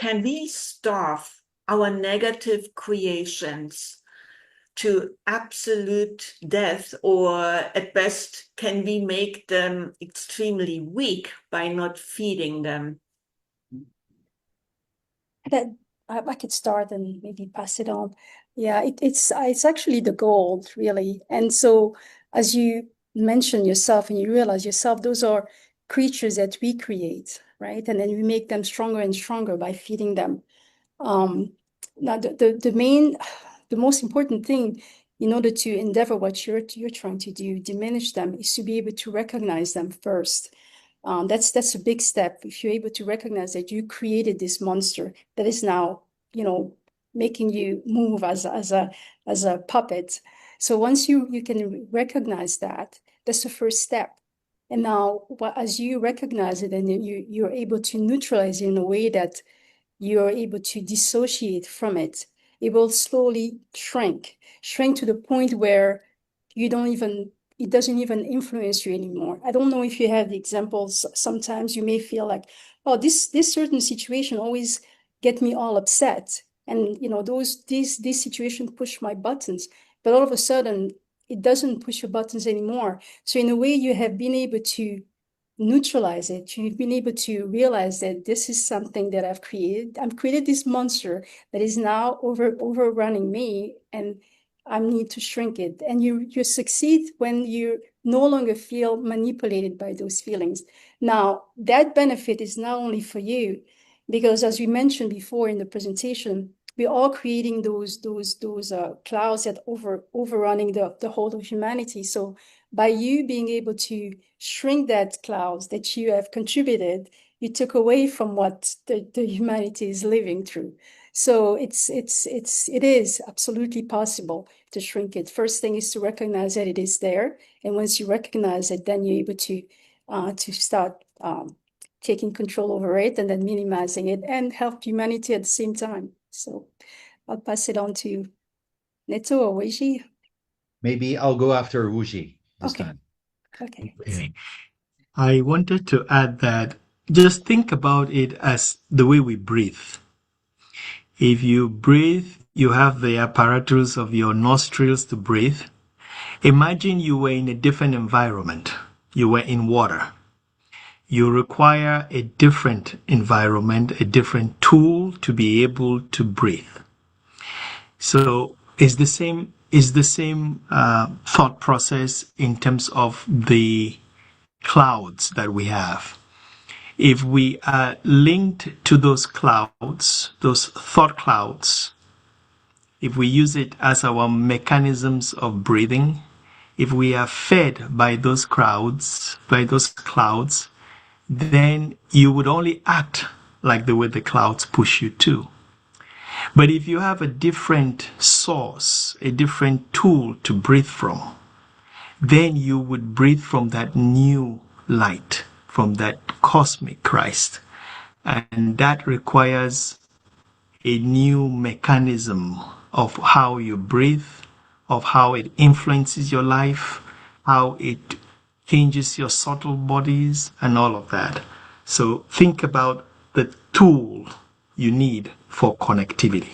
can we starve our negative creations to absolute death, or at best, can we make them extremely weak by not feeding them? That I could start and maybe pass it on. Yeah, it's actually the goal, really. And so, as you mentioned yourself and you realize yourself, those are creatures that we create, right? And then we make them stronger and stronger by feeding them. Now, the most important thing in order to endeavor what you're trying to do, diminish them, is to be able to recognize them first. That's a big step. If you're able to recognize that you created this monster that is now, making you move as a puppet. So once you can recognize that, that's the first step. And now, as you recognize it and you're able to neutralize it in a way that you're able to dissociate from it, it will slowly shrink to the point where it doesn't even influence you anymore. I don't know if you have the examples. Sometimes you may feel like, oh, this certain situation always get me all upset. And these situations push my buttons, but all of a sudden it doesn't push your buttons anymore. So in a way, you have been able to neutralize it. You've been able to realize that this is something that I've created. I've created this monster that is now overrunning me, and I need to shrink it. And you succeed when you no longer feel manipulated by those feelings. Now, that benefit is not only for you, because as we mentioned before in the presentation, we're all creating those clouds that overrunning the whole of humanity. So by you being able to shrink that clouds that you have contributed, you took away from what the humanity is living through. So it is absolutely possible to shrink it. First thing is to recognize that it is there, and once you recognize it, then you're able to start taking control over it and then minimizing it and help humanity at the same time. So I'll pass it on to Neto or Weishi. Maybe I'll go after Wuji this Okay. time. Okay. Okay. I wanted to add that just think about it as the way we breathe. If you breathe, you have the apparatus of your nostrils to breathe. Imagine you were in a different environment. You were in water. You require a different environment, a different tool to be able to breathe. So it's the same thought process in terms of the clouds that we have. If we are linked to those clouds, those thought clouds, if we use it as our mechanisms of breathing, if we are fed by those clouds, then you would only act like the way the clouds push you to. But if you have a different source, a different tool to breathe from, then you would breathe from that new light, from that cosmic Christ. And that requires a new mechanism of how you breathe, of how it influences your life, how it changes your subtle bodies, and all of that. So think about the tool you need for connectivity.